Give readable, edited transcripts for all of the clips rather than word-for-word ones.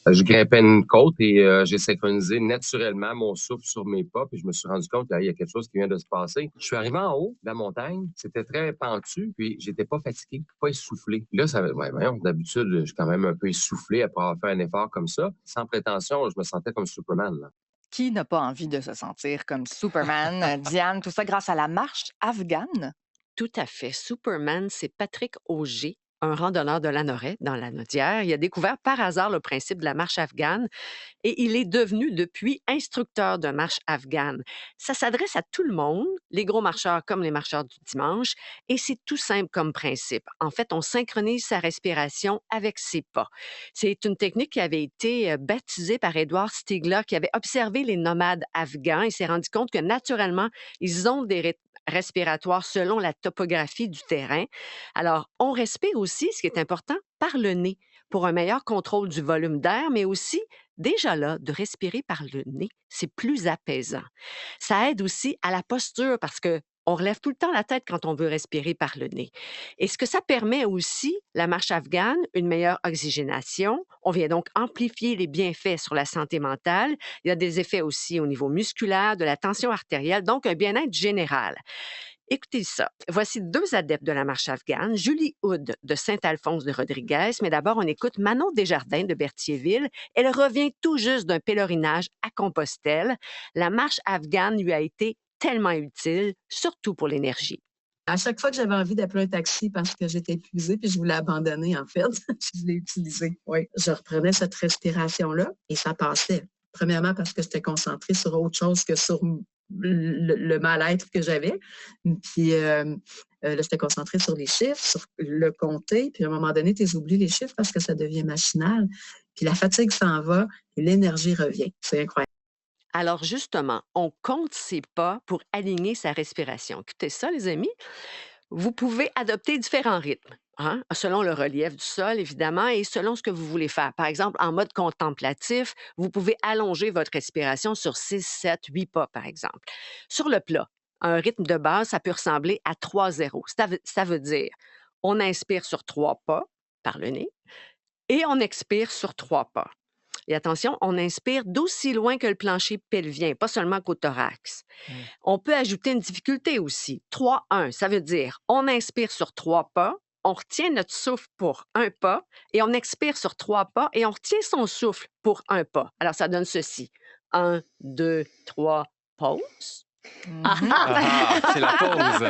Je grimpais une côte et j'ai synchronisé naturellement mon souffle sur mes pas, puis je me suis rendu compte qu'il y a quelque chose qui vient de se passer. Je suis arrivé en haut de la montagne, c'était très pentu, puis j'étais pas fatigué, pas essoufflé. Là, voyons, d'habitude, je suis quand même un peu essoufflé après avoir fait un effort comme ça. Sans prétention, je me sentais comme Superman, là. Qui n'a pas envie de se sentir comme Superman, Diane, tout ça grâce à la marche afghane? Tout à fait. Superman, c'est Patrick Auger, un randonneur de Lanoret, dans la Nodière. Il a découvert par hasard le principe de la marche afghane et il est devenu depuis instructeur de marche afghane. Ça s'adresse à tout le monde, les gros marcheurs comme les marcheurs du dimanche, et c'est tout simple comme principe. En fait, on synchronise sa respiration avec ses pas. C'est une technique qui avait été baptisée par Edward Stigler, qui avait observé les nomades afghans et s'est rendu compte que naturellement, ils ont des respiratoires selon la topographie du terrain. Alors, on respire aussi, ce qui est important, par le nez pour un meilleur contrôle du volume d'air, mais aussi déjà là, de respirer par le nez, c'est plus apaisant. Ça aide aussi à la posture parce que on relève tout le temps la tête quand on veut respirer par le nez. Et ce que ça permet aussi, la marche afghane, une meilleure oxygénation. On vient donc amplifier les bienfaits sur la santé mentale. Il y a des effets aussi au niveau musculaire, de la tension artérielle, donc un bien-être général. Écoutez ça. Voici deux adeptes de la marche afghane, Julie Hood de Saint-Alphonse de Rodriguez. Mais d'abord, on écoute Manon Desjardins de Berthierville. Elle revient tout juste d'un pèlerinage à Compostelle. La marche afghane lui a été tellement utile, surtout pour l'énergie. À chaque fois que j'avais envie d'appeler un taxi parce que j'étais épuisée puis je voulais abandonner, en fait, je l'ai utilisé. Oui, je reprenais cette respiration-là et ça passait. Premièrement, parce que j'étais concentrée sur autre chose que sur le mal-être que j'avais. Puis là, j'étais concentrée sur les chiffres, sur le compter. Puis à un moment donné, tu oublies les chiffres parce que ça devient machinal. Puis la fatigue s'en va et l'énergie revient. C'est incroyable. Alors justement, on compte ses pas pour aligner sa respiration. Écoutez ça, les amis. Vous pouvez adopter différents rythmes, hein, selon le relief du sol, évidemment, et selon ce que vous voulez faire. Par exemple, en mode contemplatif, vous pouvez allonger votre respiration sur 6, 7, 8 pas, par exemple. Sur le plat, un rythme de base, ça peut ressembler à 3-0. Ça veut dire, on inspire sur 3 pas par le nez et on expire sur 3 pas. Et attention, on inspire d'aussi loin que le plancher pelvien, pas seulement qu'au thorax. Mmh. On peut ajouter une difficulté aussi. 3-1, ça veut dire on inspire sur 3 pas, on retient notre souffle pour un pas et on expire sur 3 pas et on retient son souffle pour un pas. Alors, ça donne ceci. 1, 2, 3, pause. Ah, Mmh. Ah, c'est la pause.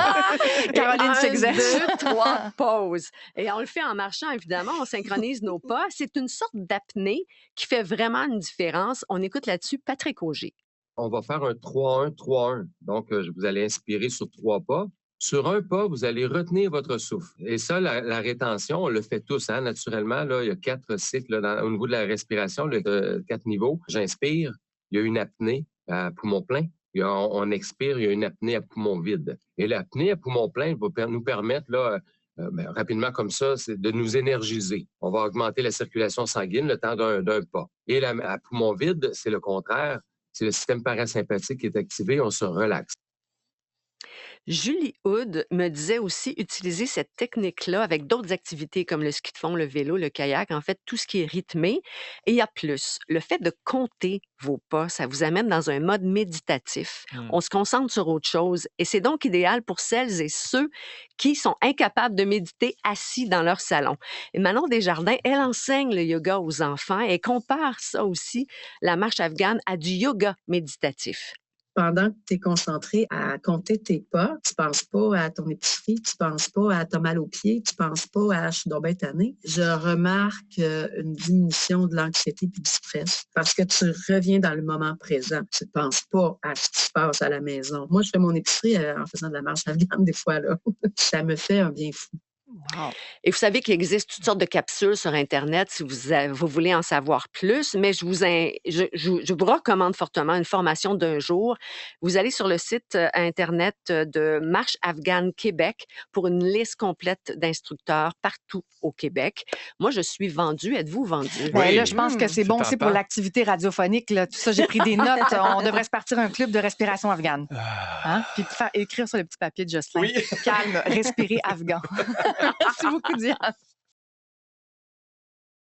et Caroline 1, s'exerce. 2, 3, pause. Et on le fait en marchant, évidemment. On synchronise nos pas. C'est une sorte d'apnée qui fait vraiment une différence. On écoute là-dessus Patrick Auger. On va faire un 3-1-3-1. Donc, vous allez inspirer sur 3 pas. Sur un pas, vous allez retenir votre souffle. Et ça, la rétention, on le fait tous, hein, naturellement. Là, il y a 4 cycles là, au niveau de la respiration, 4 niveaux. J'inspire, il y a une apnée à poumon plein. On expire, il y a une apnée à poumon vide. Et l'apnée à poumon plein va nous permettre, là, rapidement comme ça, c'est de nous énergiser. On va augmenter la circulation sanguine le temps d'un pas. Et à poumon vide, c'est le contraire. C'est le système parasympathique qui est activé, on se relaxe. Julie Hood me disait aussi utiliser cette technique-là avec d'autres activités comme le ski de fond, le vélo, le kayak, en fait, tout ce qui est rythmé. Et il y a plus. Le fait de compter vos pas, ça vous amène dans un mode méditatif. Mmh. On se concentre sur autre chose. Et c'est donc idéal pour celles et ceux qui sont incapables de méditer assis dans leur salon. Et Manon Desjardins, elle enseigne le yoga aux enfants et compare ça aussi, la marche afghane, à du yoga méditatif. Pendant que tu es concentré à compter tes pas, tu penses pas à ton épicerie, tu penses pas à t'as mal aux pieds, tu penses pas à je suis donc bien tannée. Je remarque une diminution de l'anxiété puis du stress parce que tu reviens dans le moment présent. Tu ne penses pas à ce qui se passe à la maison. Moi, je fais mon épicerie en faisant de la marche afghane des fois, là. Ça me fait un bien fou. Wow. Et vous savez qu'il existe toutes sortes de capsules sur Internet si vous voulez en savoir plus, mais je vous recommande fortement une formation d'un jour. Vous allez sur le site Internet de Marche Afghane Québec pour une liste complète d'instructeurs partout au Québec. Moi, je suis vendue. Êtes-vous vendue? Ben là, Oui, je pense que c'est c'est bon aussi pour tentant. l'activité radiophonique, là. Tout ça, j'ai pris des notes. On devrait se partir un club de respiration afghane. Hein? Ah. Puis faire écrire sur le petit papier de Jocelyn. Oui. Calme, respirer afghan. Merci beaucoup, Diane.